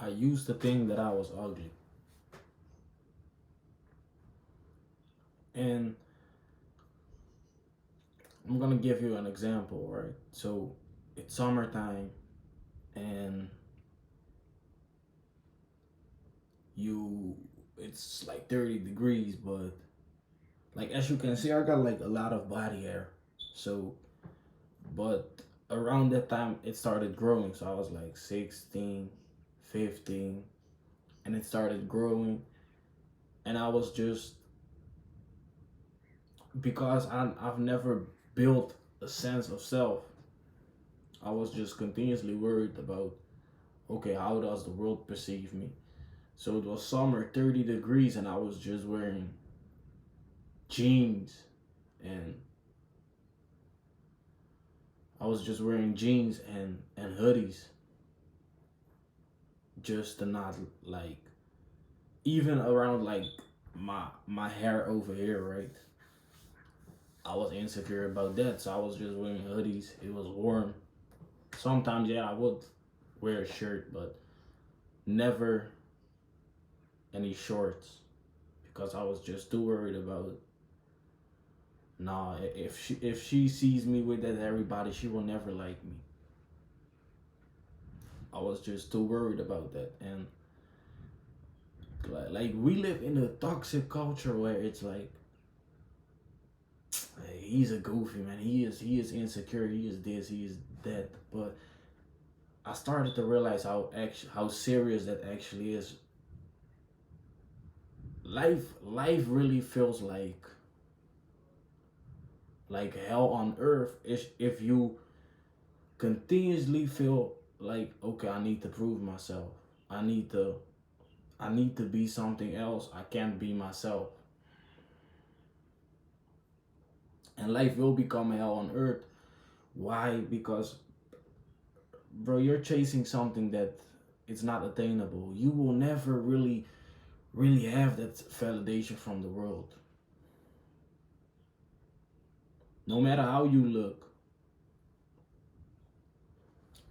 I used to think that I was ugly. And I'm gonna give you an example, right? So it's summertime and you it's like 30 degrees, but like as you can see, I got like a lot of body hair. So but around that time it started growing. So I was like 16, 15, and it started growing. And I was just because I've never built a sense of self. I was just continuously worried about, okay, how does the world perceive me? So it was summer, 30 degrees, and I was just wearing jeans, and I was just wearing jeans and hoodies just to not like even around like my hair over here, right? I was insecure about that, so I was just wearing hoodies. It was warm. Sometimes, yeah, I would wear a shirt, but never any shorts because I was just too worried about. Nah, if she sees me with that everybody, she will never like me. I was just too worried about that, and like we live in a toxic culture where it's like, hey, he's a goofy man. He is insecure. He is this. He is that. But I started to realize how serious that actually is. Life really feels like hell on earth if you continuously feel like, okay, I need to prove myself. I need to I need to be something else. I can't be myself. And life will become hell on earth. Why? Because bro, you're chasing something that it's not attainable. You will never really have that validation from the world. No matter how you look,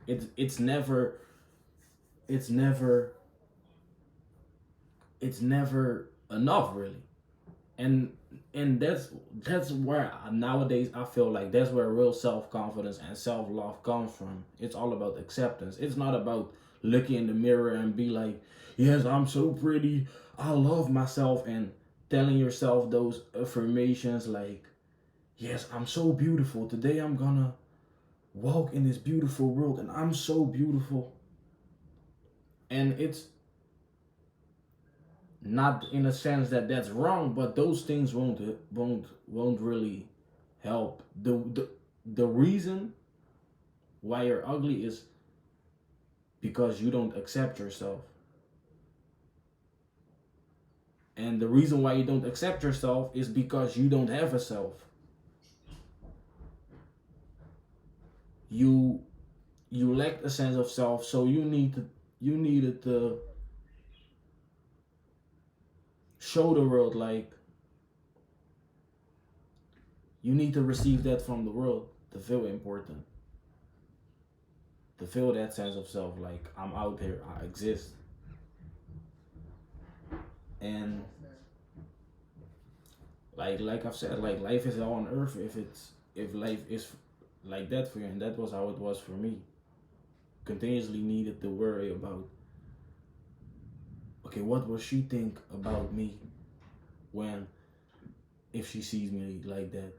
it's never it's never it's never enough really. And that's where nowadays I feel like that's where real self-confidence and self-love comes from. It's all about acceptance. It's not about looking in the mirror and be like, yes, I'm so pretty, I love myself, and telling yourself those affirmations like, yes, I'm so beautiful, today I'm gonna walk in this beautiful world and I'm so beautiful. And it's not in a sense that that's wrong, but those things won't really help. The reason why you're ugly is because you don't accept yourself. And the reason why you don't accept yourself is because you don't have a self. You you lack a sense of self, so you needed to show the world like you need to receive that from the world to feel important, to feel that sense of self like I'm out here, I exist. And like I've said, like life is hell on earth if life is like that for you, and that was how it was for me. Continuously needed to worry about, okay, what will she think about me when if she sees me like that.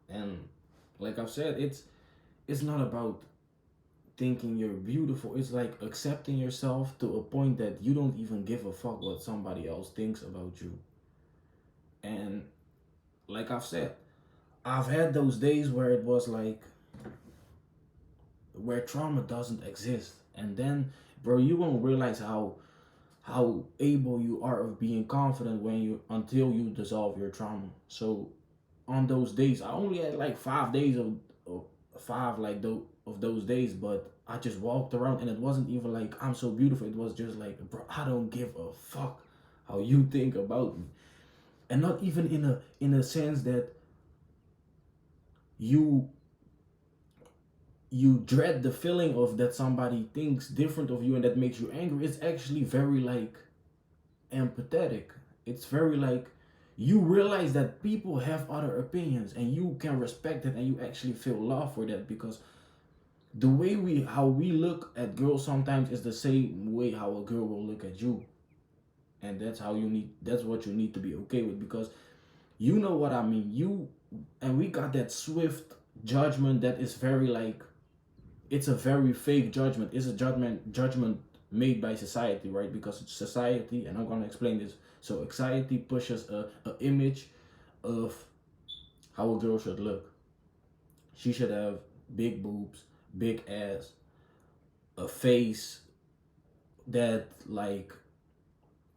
And like I've said, it's not about thinking you're beautiful. It's like accepting yourself to a point that you don't even give a fuck what somebody else thinks about you. And like I've said, I've had those days where it was like where trauma doesn't exist, and then bro, you won't realize how able you are of being confident when you until you dissolve your trauma. So on those days, I only had like 5 days of five like of those days, but I just walked around and it wasn't even like I'm so beautiful. It was just like, bro, I don't give a fuck how you think about me. And not even in a sense that you you dread the feeling of that somebody thinks different of you and that makes you angry. It's actually very like empathetic. It's very like you realize that people have other opinions and you can respect it and you actually feel love for that, because the way we how we look at girls sometimes is the same way how a girl will look at you. And that's what you need to be okay with, because you know what I mean. You and we got that swift judgment that is very like, it's a very fake judgment. It's a judgment made by society, right? Because it's society, and I'm gonna explain this. So society pushes a image of how a girl should look. She should have big boobs, big ass, a face that like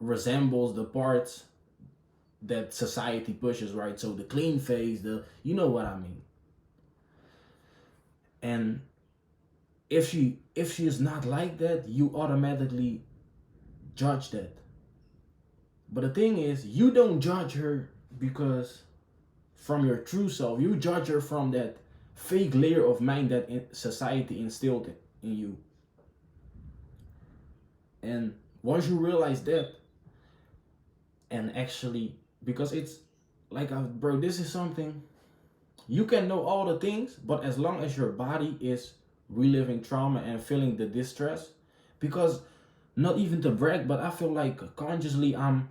resembles the parts that society pushes, right? So the clean face, the you know what I mean. And if she is not like that, you automatically judge that. But the thing is, you don't judge her because from your true self. You judge her from that fake layer of mind that society instilled in you. And once you realize that, and actually, because it's like, bro, this is something you can know all the things, but as long as your body is reliving trauma and feeling the distress, because not even to brag, but I feel like consciously I'm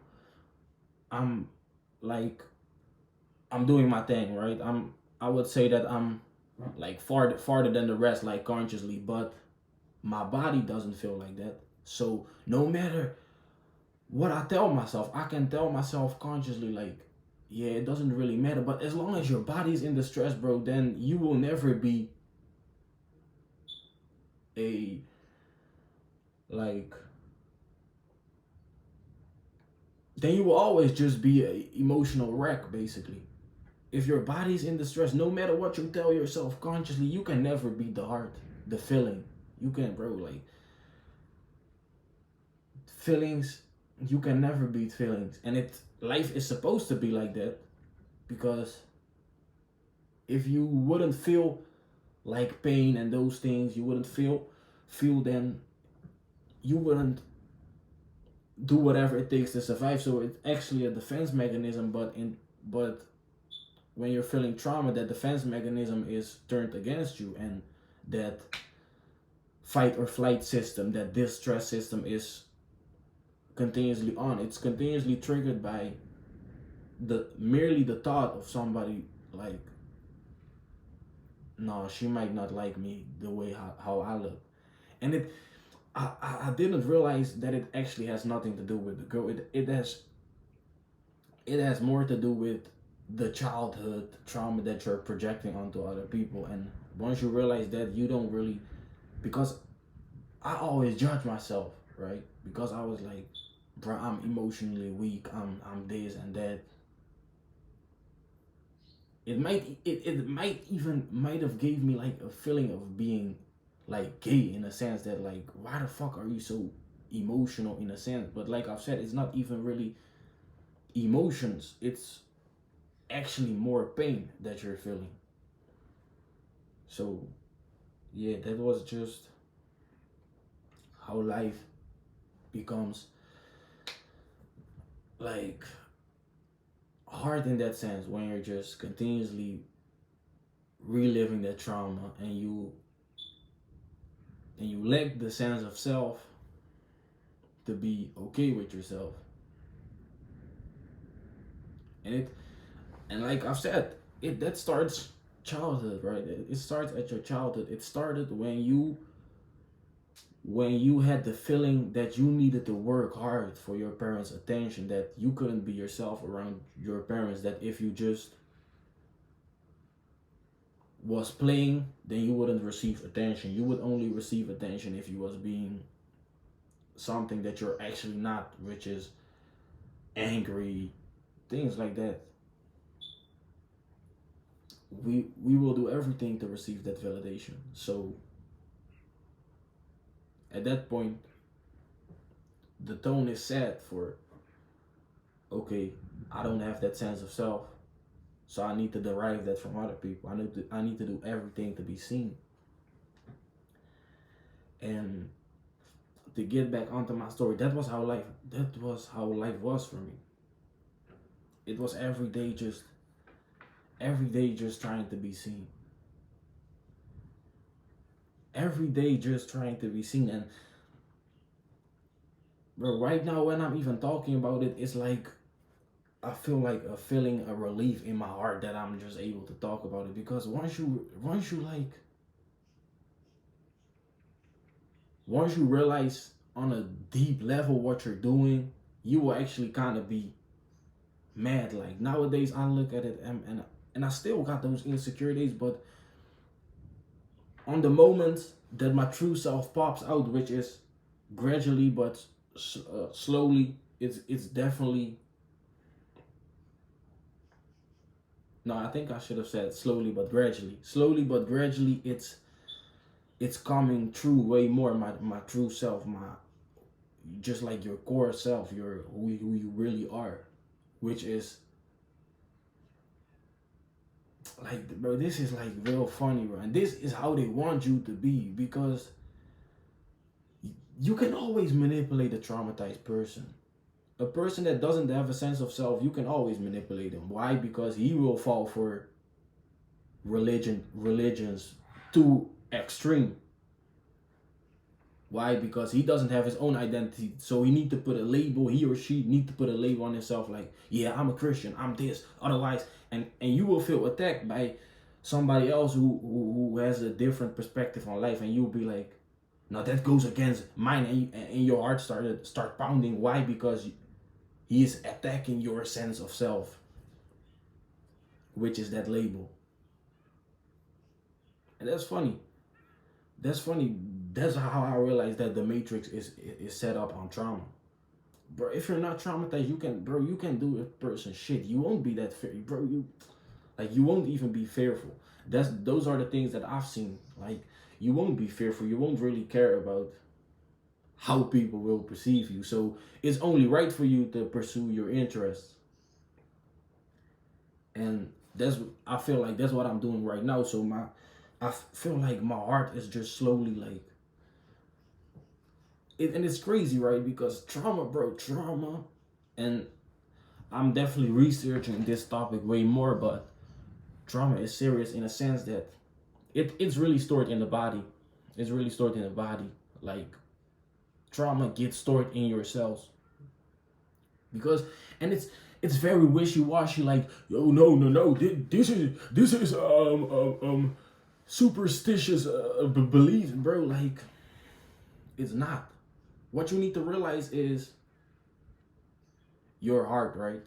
like I'm doing my thing, right? I would say that I'm like farther than the rest, like consciously, but my body doesn't feel like that. So no matter what I tell myself, I can tell myself consciously like, yeah, it doesn't really matter. But as long as your body's in the stress, bro, then you will never be a like then you will always just be a emotional wreck, basically. If your body's in the stress, no matter what you tell yourself consciously, you can never beat the heart, the feeling. You can, bro, like feelings, you can never beat feelings. And life is supposed to be like that, because if you wouldn't feel like pain and those things, you wouldn't feel then you wouldn't do whatever it takes to survive. So it's actually a defense mechanism, but when you're feeling trauma, that defense mechanism is turned against you, and that fight or flight system, that distress system is continuously on. It's continuously triggered by the thought of somebody like, no, she might not like me the way how I look. And I didn't realize that it actually has nothing to do with the girl. It has more to do with the childhood trauma that you're projecting onto other people. And once you realize that, you don't really, because I always judge myself, right? Because I was like, bro, I'm emotionally weak. I'm this and that. It might have gave me like a feeling of being like gay, in a sense that like, why the fuck are you so emotional, in a sense? But like I've said, it's not even really emotions. It's actually more pain that you're feeling. So yeah, that was just how life becomes like hard in that sense, when you're just continuously reliving that trauma, and you lack the sense of self to be okay with yourself. And like I've said, it that starts childhood, right? It starts at your childhood. It started when you had the feeling that you needed to work hard for your parents' attention, that you couldn't be yourself around your parents, that if you just was playing, then you wouldn't receive attention. You would only receive attention if you was being something that you're actually not, which is angry, things like that. We will do everything to receive that validation. So at that point, the tone is set for, okay, I don't have that sense of self, so I need to derive that from other people. I need to do everything to be seen. And to get back onto my story, that was how life was for me. It was every day just trying to be seen. Every day just trying to be seen. And bro, right now when I'm even talking about it, it's like I feel like a feeling, a relief in my heart that I'm just able to talk about it. Because once you realize on a deep level what you're doing, you will actually kind of be mad. Like nowadays, I look at it and I still got those insecurities, but on the moments that my true self pops out, which is gradually but slowly, it's definitely no. I think I should have said slowly but gradually. Slowly but gradually, it's coming true way more. My true self, my just like your core self, your who you really are, which is like, bro, this is like real funny, bro. And this is how they want you to be, because you can always manipulate a traumatized person. A person that doesn't have a sense of self, you can always manipulate him. Why? Because he will fall for religions too extreme. Why? Because he doesn't have his own identity. So he need to put a label, he or she need to put a label on himself, like, yeah, I'm a Christian, I'm this. Otherwise, and you will feel attacked by somebody else who has a different perspective on life, and you'll be like, no, that goes against mine, and your heart start pounding. Why? Because he is attacking your sense of self, which is that label. And that's funny. That's funny. That's how I realized that the Matrix is set up on trauma. Bro, if you're not traumatized, you can do a person shit. You won't be that fear, bro. You won't even be fearful. Those are the things that I've seen. Like, you won't be fearful. You won't really care about how people will perceive you. So it's only right for you to pursue your interests. And I feel like that's what I'm doing right now. So I feel like my heart is just slowly like and it's crazy, right? Because trauma, bro, trauma, and I'm definitely researching this topic way more, but trauma is serious in a sense that it's really stored in the body. It's really stored in the body. Like, trauma gets stored in your cells. Because and it's very wishy-washy, like, oh, no, this is superstitious belief, bro. Like, it's not. What you need to realize is your heart, right?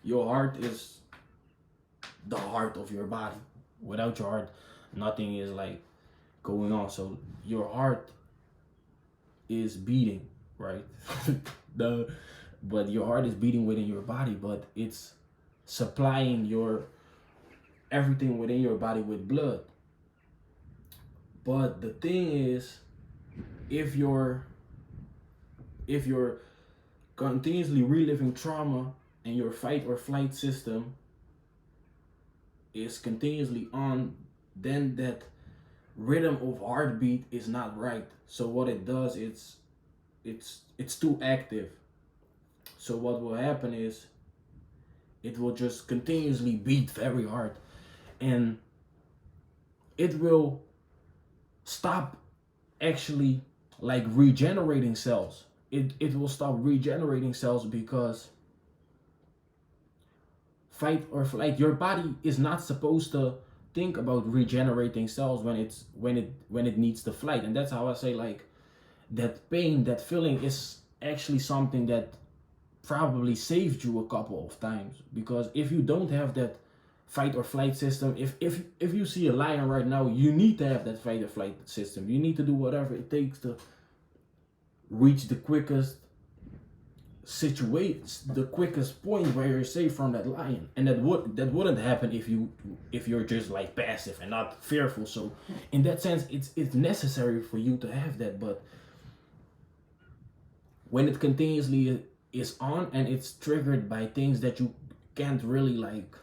Your heart is the heart of your body. Without your heart, nothing is like going on. So your heart is beating, right? But your heart is beating within your body, but it's supplying your everything within your body with blood. But the thing is, if you're continuously reliving trauma and your fight or flight system is continuously on, then that rhythm of heartbeat is not right. So what it does, it's too active. So what will happen is it will just continuously beat very hard, and it will stop actually like regenerating cells. It will stop regenerating cells because fight or flight, your body is not supposed to think about regenerating cells when it needs to flight. And that's how I say, like, that pain, that feeling is actually something that probably saved you a couple of times. Because if you don't have that fight or flight system, if you see a lion right now, you need to have that fight or flight system. You need to do whatever it takes to reach the quickest the quickest point where you're safe from that lion. And that wouldn't happen if you're just like passive and not fearful. So in that sense, it's necessary for you to have that. But when it continuously is on and it's triggered by things that you can't really, like,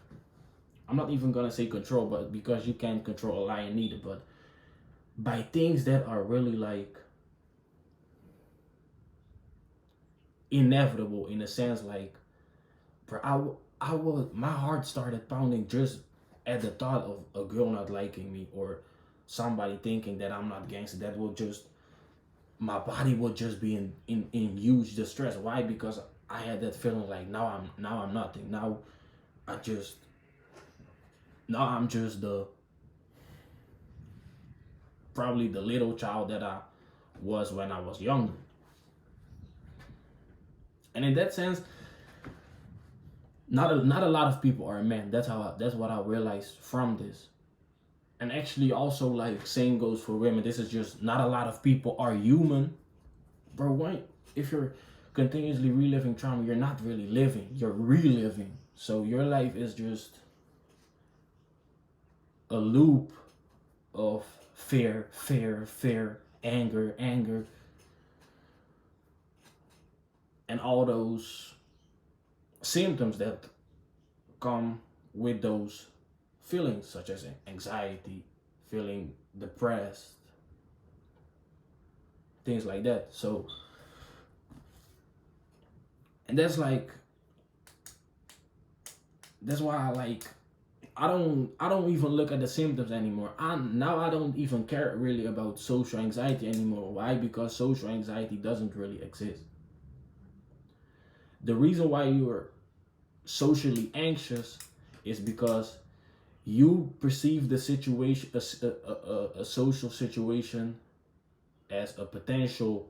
I'm not even gonna say control, but because you can't control a lion neither, but by things that are really like inevitable in a sense. Like, bro, I was my heart started pounding just at the thought of a girl not liking me, or somebody thinking that I'm not gangster. That will just my body would just be in huge distress. Why? Because I had that feeling like now I'm nothing. I just now I'm just the probably the little child that I was when I was younger. And in that sense, not a lot of people are men. That's what I realized from this. And actually, also like same goes for women. This is just not a lot of people are human, bro. Why? If you're continuously reliving trauma, you're not really living. You're reliving. So your life is just a loop of fear, anger, and all those symptoms that come with those feelings, such as anxiety, feeling depressed, things like that. So, and that's why I don't even look at the symptoms anymore. I don't even care really about social anxiety anymore. Why? Because social anxiety doesn't really exist. The reason why you are socially anxious is because you perceive the situation, a social situation, as a potential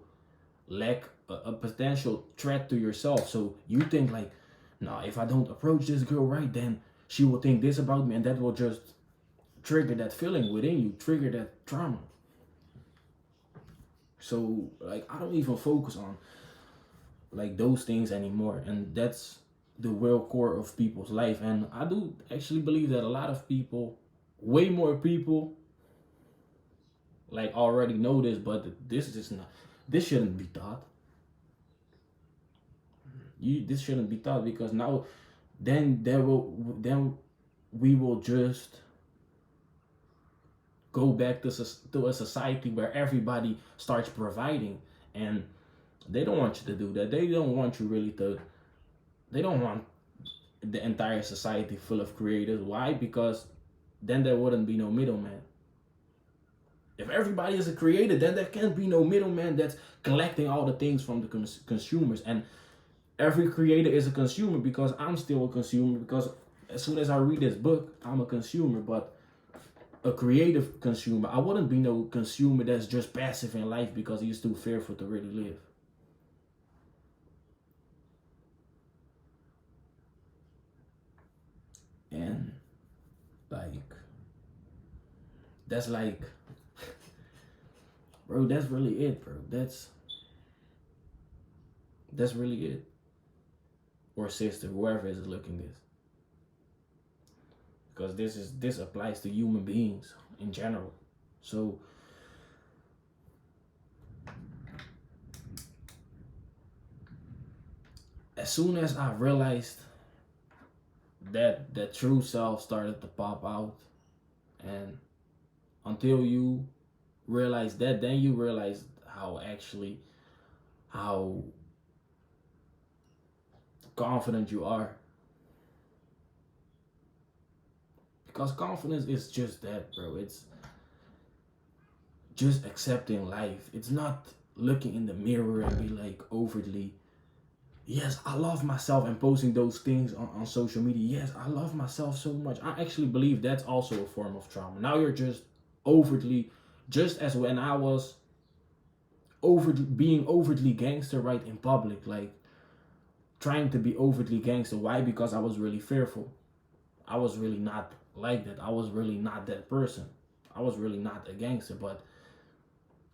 a potential threat to yourself. So you think like, nah, if I don't approach this girl right, then she will think this about me, and that will just trigger that feeling within you, trigger that trauma. So like, I don't even focus on like those things anymore, and that's the real core of people's life. And I do actually believe that a lot of people, way more people, like already know this, but this is not. This shouldn't be taught. This shouldn't be taught, because now, then we will just go back to a society where everybody starts providing, and they don't want you to do that. They don't want you really to. They don't want the entire society full of creators. Why? Because then there wouldn't be no middleman. If everybody is a creator, then there can't be no middleman that's collecting all the things from the consumers. And every creator is a consumer, because I'm still a consumer. Because as soon as I read this book, I'm a consumer, but a creative consumer. I wouldn't be no consumer that's just passive in life because he's too fearful to really live. And like, that's like, bro, that's really it, bro. That's really it. Or sister, whoever is looking this. Because this applies to human beings in general. So as soon as I realized that the true self started to pop out, and until you realize that, then you realize how confident you are. Because confidence is just that, bro. It's just accepting life. It's not looking in the mirror and be like overtly, yes, I love myself, and posting those things on social media. Yes, I love myself so much. I actually believe that's also a form of trauma. Now you're just overtly, just as when I was being overtly gangster right in public, like trying to be overtly gangster. Why? Because I was really fearful. I was really not like that. I was really not that person. I was really not a gangster, but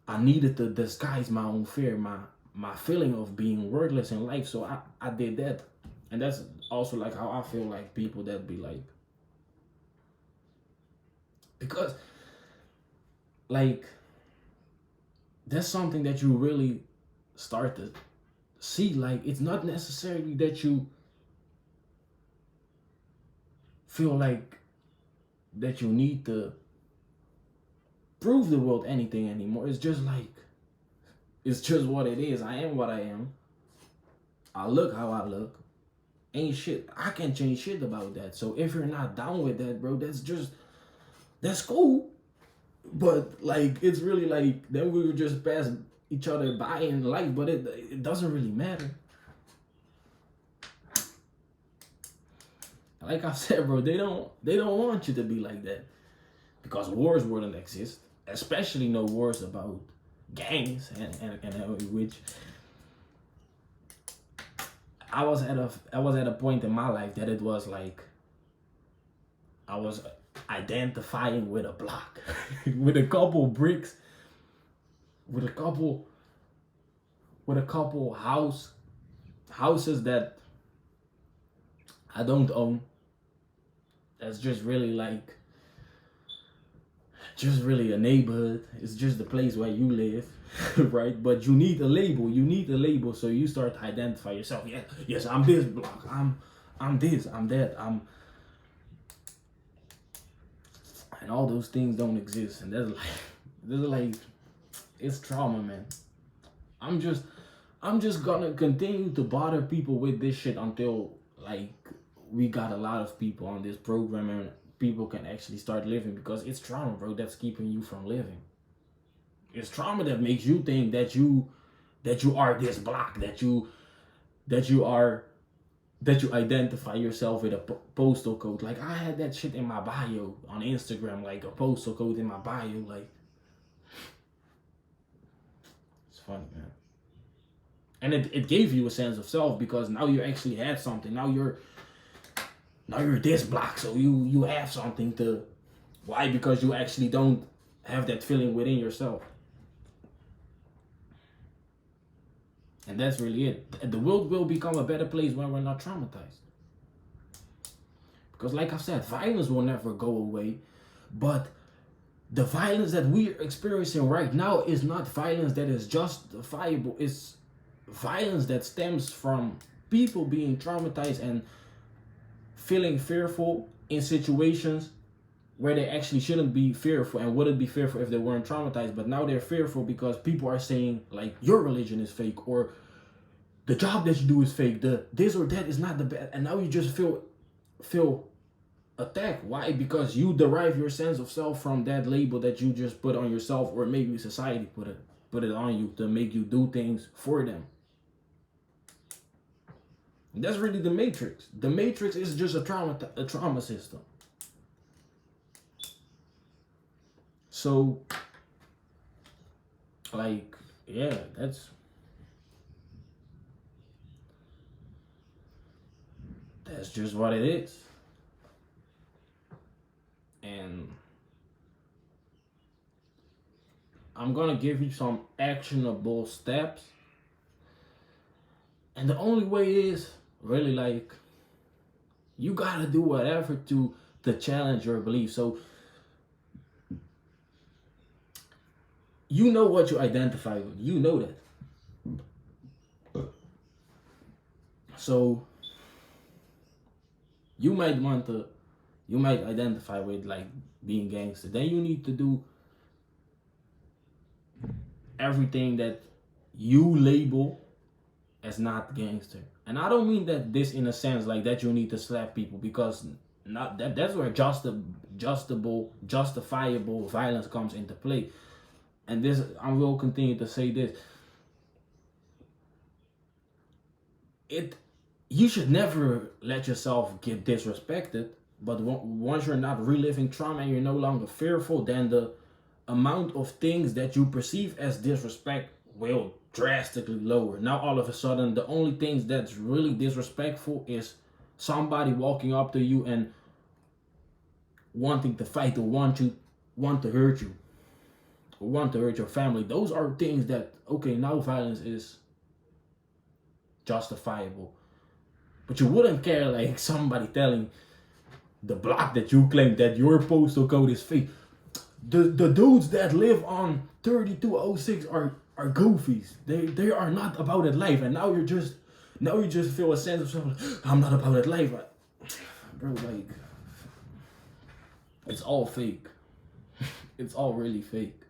I needed to disguise my own fear, my feeling of being worthless in life. So I did that. And that's also like how I feel like people that be like, because like that's something that you really start to see. Like, it's not necessarily that you feel like that you need to prove the world anything anymore. It's just like, it's just what it is. I am what I am. I look how I look. Ain't shit. I can't change shit about that. So if you're not down with that, bro, that's cool. But like, it's really like, then we would just pass each other by in life, but it doesn't really matter. Like I said, bro, they don't want you to be like that, because wars wouldn't exist, especially no wars about gangs and which I was at a point in my life that it was like I was identifying with a block, with a couple bricks, with a couple houses that I don't own. That's just really like, just really a neighborhood. It's just the place where you live, right? But you need a label. You need a label, so you start to identify yourself. Yeah, yes, I'm this block. I'm this. I'm that. And all those things don't exist. And there's like, it's trauma, man. I'm just gonna continue to bother people with this shit until like we got a lot of people on this program and people can actually start living, because it's trauma, bro, that's keeping you from living. It's trauma that makes you think that you are this block, that you identify yourself with a postal code. Like, I had that shit in my bio on Instagram, like a postal code in my bio. Like, it's funny, man. And it gave you a sense of self, because now you actually had something. Now you're this block, so you have something to. Why? Because you actually don't have that feeling within yourself. And that's really it. The world will become a better place when we're not traumatized. Because like I said, violence will never go away. But the violence that we're experiencing right now is not violence that is justifiable. It's violence that stems from people being traumatized and feeling fearful in situations where they actually shouldn't be fearful and wouldn't be fearful if they weren't traumatized. But now they're fearful because people are saying, like, your religion is fake, or the job that you do is fake, the this or that is not the best. And now you just feel attacked. Why? Because you derive your sense of self from that label that you just put on yourself, or maybe society put it on you to make you do things for them. And that's really the Matrix. The Matrix is just a trauma system. So, like, yeah, that's just what it is. And I'm gonna give you some actionable steps. And the only way is really, like, you gotta do whatever to challenge your beliefs. So you know what you identify with. You know that. So you might identify with, like, being gangster. Then you need to do everything that you label as not gangster. And I don't mean that this in a sense like that you need to slap people, because not that's where justifiable violence comes into play. And this, I will continue to say this. You should never let yourself get disrespected, but once you're not reliving trauma and you're no longer fearful, then the amount of things that you perceive as disrespect will drastically lower. Now all of a sudden, the only things that's really disrespectful is somebody walking up to you and wanting to fight, or want to hurt you, or want to hurt your family. Those are things that, okay, now violence is justifiable. But you wouldn't care, like, somebody telling the block that you claim that your postal code is fake. The dudes that live on 3206 are goofies. They are not about that life. And now you just feel a sense of something. I'm not about that life. Bro, like, it's all fake. It's all really fake.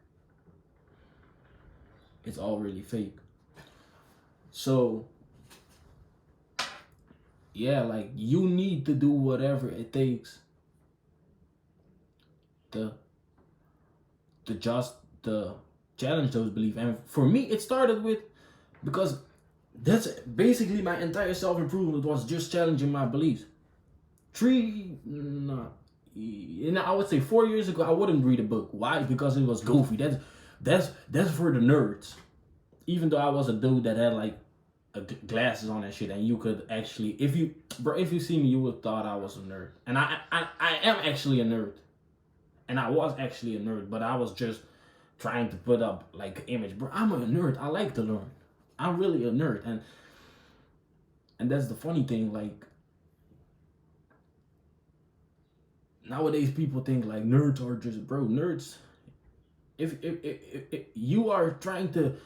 It's all really fake. So yeah, like you need to do whatever it takes to just to challenge those beliefs. And for me, it started with because that's basically my entire self improvement was just challenging my beliefs. No, I would say 4 years ago I wouldn't read a book. Why? Because it was goofy. That's for the nerds. Even though I was a dude that had like glasses on and shit, and you could actually, if you see me, you would thought I was a nerd, and I am actually a nerd, and I was actually a nerd, but I was just trying to put up like an image, bro. I'm a nerd. I like to learn. I'm really a nerd, and that's the funny thing. Like nowadays, people think like nerds are just nerds. If you are trying to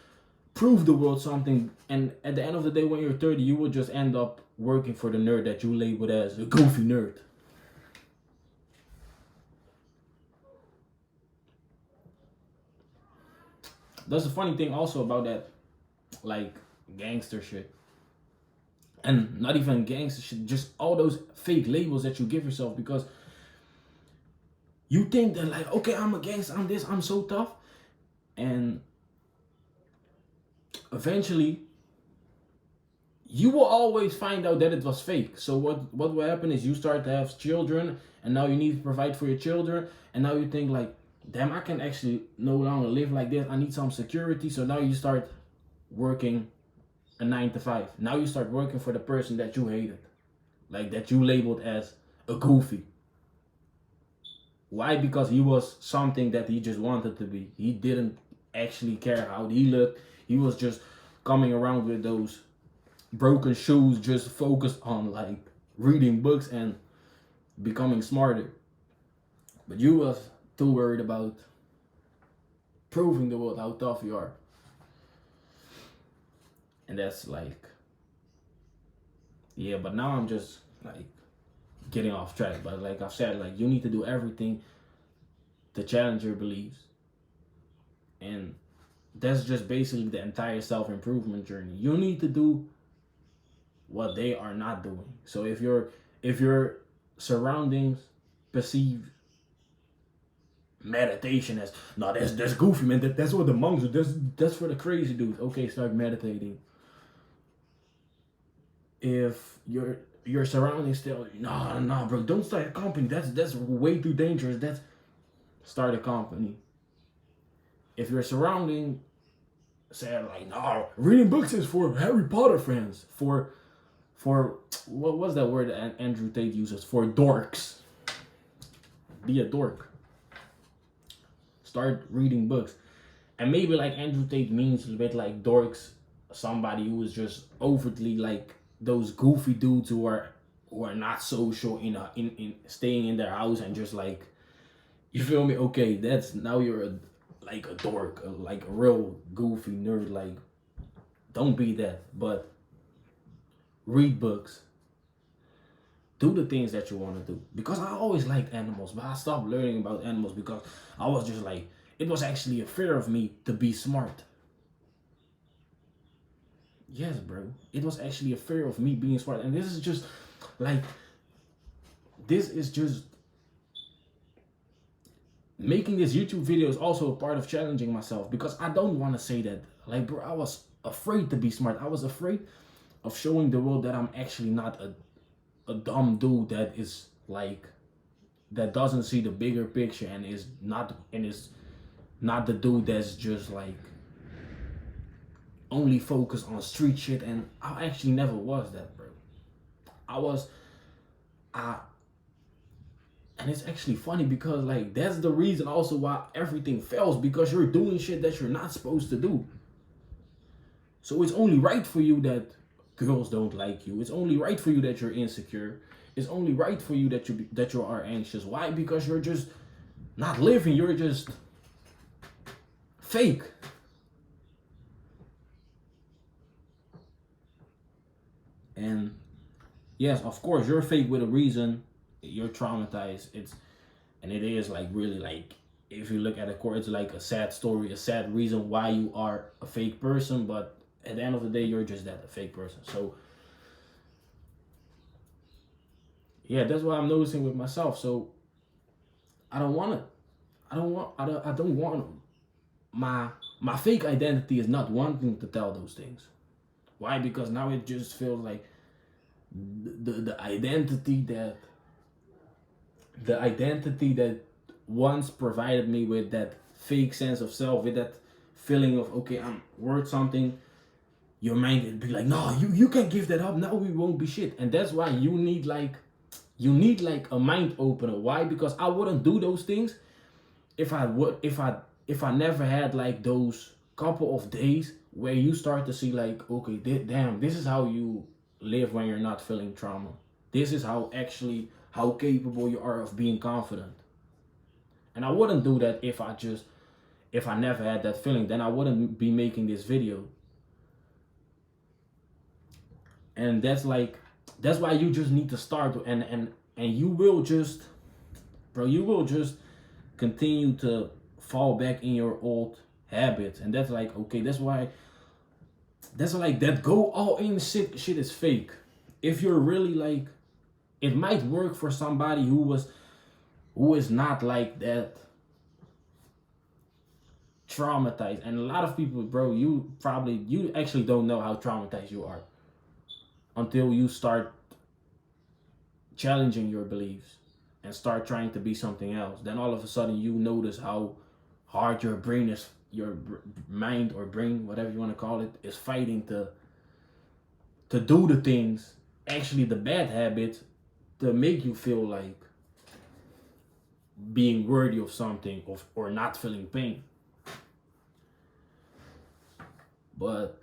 prove the world something, and at the end of the day, when you're 30, you will just end up working for the nerd that you labeled as a goofy nerd. That's the funny thing also about that, like gangster shit, and not even gangster shit, just all those fake labels that you give yourself, because you think that like, okay, I'm a gangster, I'm this, I'm so tough, and eventually you will always find out that it was fake. So what will happen is you start to have children, and now you need to provide for your children, and now you think like, damn, I can actually no longer live like this, I need some security. So now you start working a 9 to 5. Now you start working for the person that you hated, like that you labeled as a goofy. Why? Because he was something that he just wanted to be. He didn't actually care how he looked. He was just coming around with those broken shoes, just focused on like reading books and becoming smarter. But you was too worried about proving the world how tough you are. And that's like, yeah, but now I'm just like getting off track. But like I've said, like you need to do everything to challenge your beliefs. And that's just basically the entire self-improvement journey. You need to do what they are not doing. So if your surroundings perceive meditation as, no, that's goofy, man, that's what the monks do, that's for the crazy dudes. Okay, start meditating. If your surroundings tell you, no, bro, don't start a company, that's way too dangerous, that's start a company. If your surrounding say like, no, reading books is for Harry Potter fans, for what was that word that Andrew Tate uses, for dorks. Be a dork. Start reading books. And maybe like Andrew Tate means a bit like dorks, somebody who is just overtly like those goofy dudes who are not social, in staying in their house and just like, you feel me? Okay, that's, now you're like a dork, like a real goofy nerd. Like, don't be that, but read books. Do the things that you want to do. Because I always liked animals, but I stopped learning about animals because I was just like, it was actually a fear of me to be smart. Yes, bro. It was actually a fear of me being smart. And this is just making this YouTube video is also a part of challenging myself, because I don't want to say that, like, bro, I was afraid to be smart. I was afraid of showing the world that I'm actually not a dumb dude that is like, that doesn't see the bigger picture and is not the dude that's just like only focused on street shit. And I actually never was that, bro. And it's actually funny because like that's the reason also why everything fails, because you're doing shit that you're not supposed to do. So it's only right for you that girls don't like you. It's only right for you that you're insecure. It's only right for you that you are anxious. Why? Because you're just not living. You're just fake. And yes, of course, you're fake with a reason. You're traumatized. It is like really like if you look at the core, it's like a sad story, a sad reason why you are a fake person. But at the end of the day, you're just that, a fake person. So yeah, that's what I'm noticing with myself. So I don't want it. I don't want my my fake identity is not wanting to tell those things. Why? Because now it just feels like the identity that once provided me with that fake sense of self, with that feeling of okay, I'm worth something. Your mind would be like, no, you can't give that up. Now we won't be shit, and that's why you need like a mind opener. Why? Because I wouldn't do those things if I never had like those couple of days where you start to see like, okay, damn, this is how you live when you're not feeling trauma. This is how capable you are of being confident. And I wouldn't do that if I never had that feeling. Then I wouldn't be making this video. And that's why you just need to start, and you will just, bro, you will just continue to fall back in your old habits. And that's like, okay, that's like that go all in shit is fake. If you're really like, it might work for somebody who is not like that traumatized. And a lot of people, bro, you actually don't know how traumatized you are until you start challenging your beliefs and start trying to be something else. Then all of a sudden you notice how hard your mind or brain, whatever you want to call it, is fighting to do the things, actually the bad habits, to make you feel like being worthy of something, or not feeling pain. But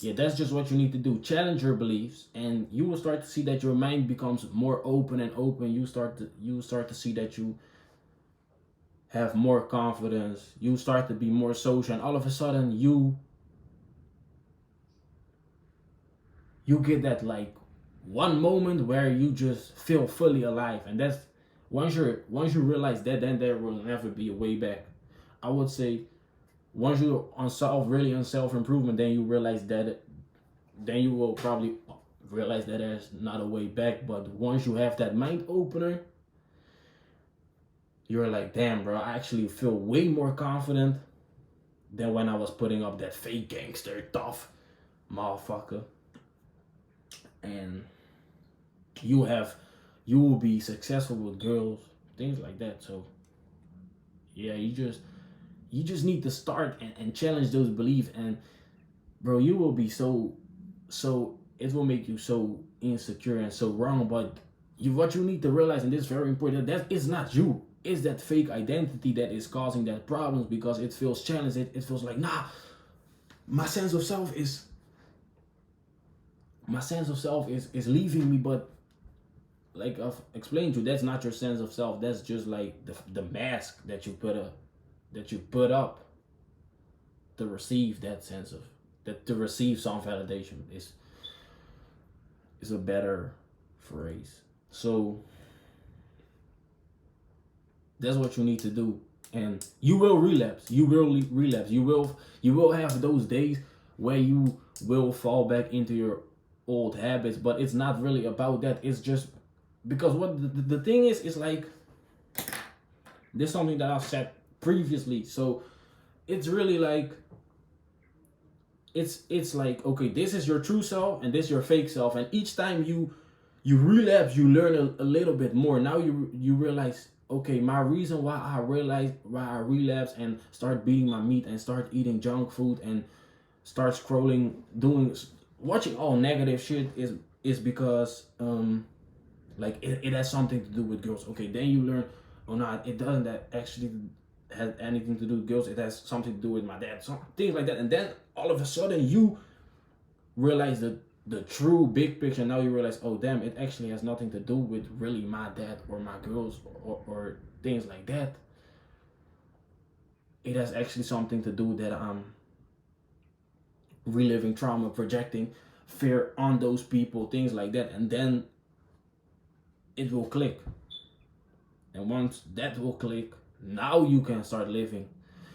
yeah, that's just what you need to do. Challenge your beliefs, and you will start to see that your mind becomes more open and open. You start to see that you have more confidence. You start to be more social, and all of a sudden you get that like one moment where you just feel fully alive. And that's once you realize that, then there will never be a way back. I would say once you're on self-improvement, then you realize that, then you will probably realize that there's not a way back. But once you have that mind opener, you're like, damn, bro, I actually feel way more confident than when I was putting up that fake gangster tough motherfucker. And you will be successful with girls, things like that. So yeah, you just need to start and challenge those beliefs. And bro, you will be so it will make you so insecure and so wrong. But what you need to realize, and this is very important, that it's not you, it's that fake identity that is causing that problems, because it feels challenged. It feels like, nah, my sense of self is leaving me. But like I've explained to you, that's not your sense of self. That's just like the mask that you put up to receive to receive some validation is a better phrase. So that's what you need to do. And you will relapse. You will have those days where you will fall back into your old habits. But it's not really about that. It's just because what the thing is like, there's something that I've said previously. So it's really like, it's like, okay, this is your true self and this is your fake self. And each time you relapse, you learn a little bit more. Now you realize, okay, my reason why I relapse and start beating my meat and start eating junk food and start scrolling, watching all negative shit is because like it has something to do with girls. Okay, then you learn, oh no, it doesn't actually have anything to do with girls. It has something to do with my dad, things like that. And then all of a sudden you realize the true big picture. Now you realize, oh damn, it actually has nothing to do with really my dad or my girls or things like that. It has actually something to do that I'm reliving trauma, projecting fear on those people, things like that. And then it will click. And once that will click, Now you can start living.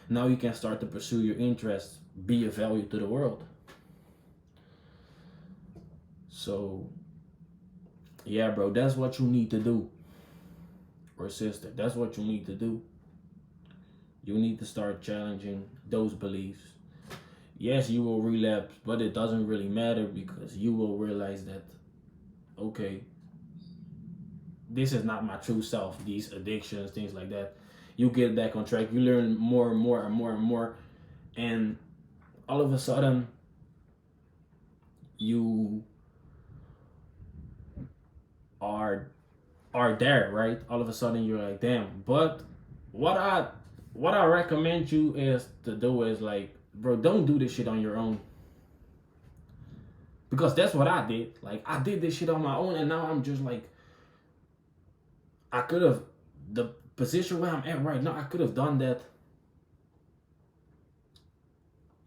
Now you can start to pursue your interests, be of value to the world. So yeah, bro, that's what you need to do. Or sister, that's what you need to do. You need to start challenging those beliefs. Yes, you will relapse, but it doesn't really matter because you will realize that, okay, this is not my true self, these addictions, things like that. You get back on track, you learn more and more and more and more, and all of a sudden, you are are there, right? All of a sudden you're like, damn. But what I what I recommend you is to do is like, bro, don't do this shit on your own. Because that's what I did. Like I did this shit on my own and now I'm just like I could have the position where I'm at right now, I could have done that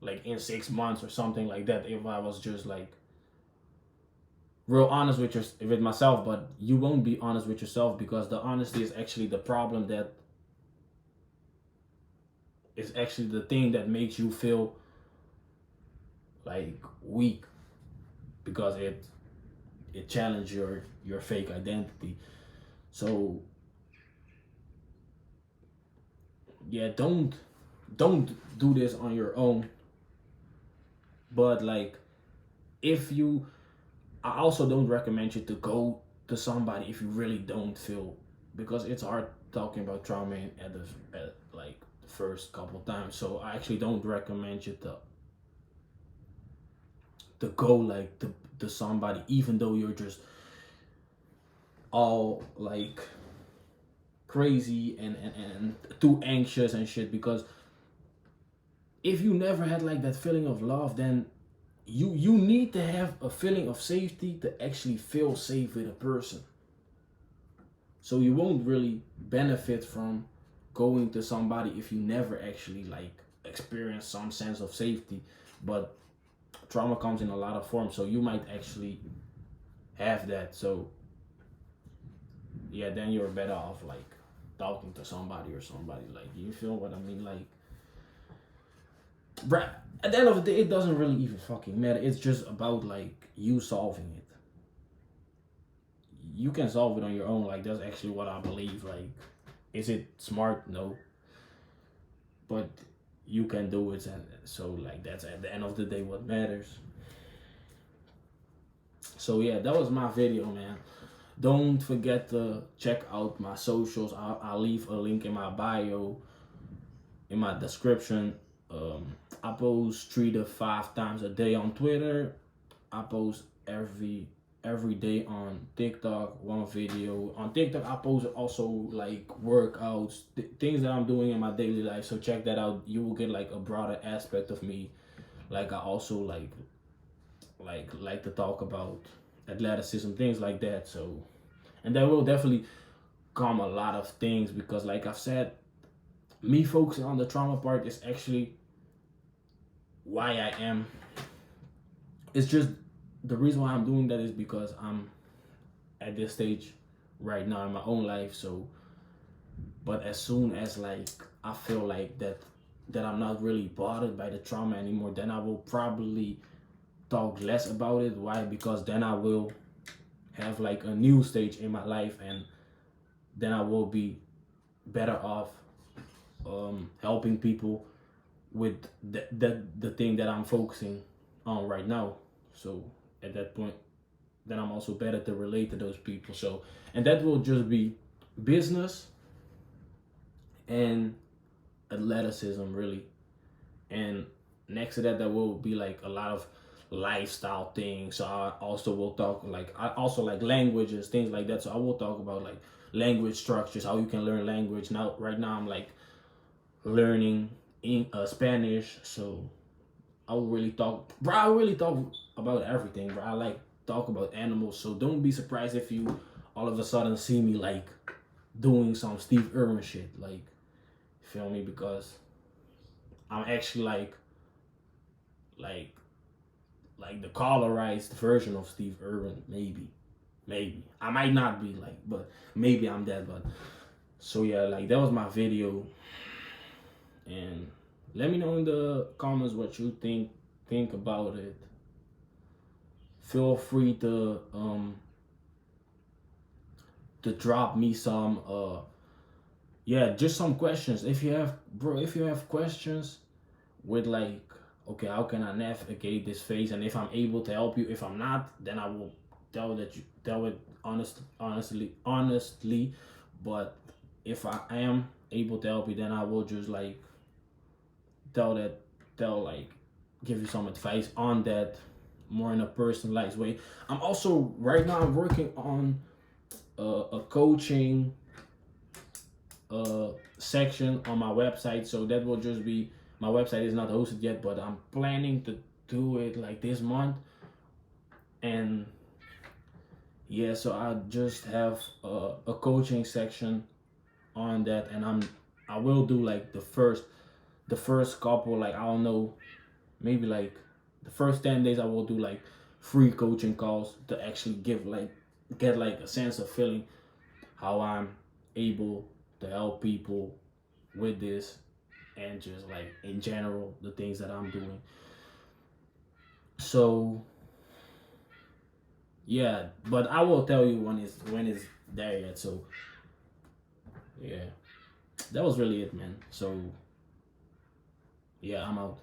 like in 6 months or something like that if I was just like real honest with myself, but you won't be honest with yourself because the honesty is actually the problem that is actually the thing that makes you feel like weak because it challenges your fake identity. So yeah, don't do this on your own. But like if you I also don't recommend you to go to somebody if you really don't feel because it's hard talking about trauma at like the first couple of times. So I actually don't recommend you to go like to somebody even though you're just all like crazy and too anxious and shit because if you never had like that feeling of love then you need to have a feeling of safety to actually feel safe with a person. So you won't really benefit from going to somebody if you never actually like experience some sense of safety. But trauma comes in a lot of forms, so you might actually have that. So yeah, then you're better off like talking to somebody or somebody. Like you feel what I mean? Like, bruh, at the end of the day, it doesn't really even fucking matter. It's just about like you solving it. You can solve it on your own. Like that's actually what I believe. Like, is it smart? No, but you can do it, and so like that's at the end of the day what matters. So yeah, that was my video, man. Don't forget to check out my socials. I'll leave a link in my bio, in my description. I post 3 to 5 times a day on Twitter. I post every day on TikTok, one video. On TikTok, I post also like workouts, things that I'm doing in my daily life. So check that out. You will get like a broader aspect of me. Like I also like to talk about athleticism, things like that. So, and there will definitely come a lot of things because, like I've said, me focusing on the trauma part is actually why I am. It's just the reason why I'm doing that is because I'm at this stage right now in my own life. So, but as soon as like I feel like that I'm not really bothered by the trauma anymore, then I will probably talk less about it. Why? Because then I will have like a new stage in my life, and then I will be better off helping people with the thing that I'm focusing on right now. So at that point, then I'm also better to relate to those people. So, and that will just be business and athleticism, really. And next to that, there will be like a lot of lifestyle things. So I also will talk like I also like languages, things like that. So I will talk about like language structures, how you can learn language. Now, right now, I'm like learning in Spanish, so I will really talk, bro. I really talk about everything, bro. I like talk about animals, so don't be surprised if you all of a sudden see me like doing some Steve Irwin shit, like you feel me? Because I'm actually like like the colorized version of Steve Irwin, maybe. I might not be like, but maybe I'm that. But So yeah, like that was my video, and let me know in the comments what you think about it. Feel free to drop me some yeah, just some questions. If you have, bro, if you have questions with like, okay, how can I navigate this phase, and if I'm able to help you. If I'm not, then I will tell it honestly. But if I am able to help you, then I will just like tell that tell like give you some advice on that, more in a personalized way. I'm also right now I'm working on a coaching section on my website. So that will just be, my website is not hosted yet, but I'm planning to do it like this month. And yeah, so I just have a coaching section on that, and I will do like the first couple, like I don't know, maybe like the first 10 days I will do like free coaching calls to actually get like a sense of feeling how I'm able to help people with this, and just like in general the things that I'm doing. So yeah, but I will tell you when it's there yet. So yeah, that was really it, man. So yeah, I'm out.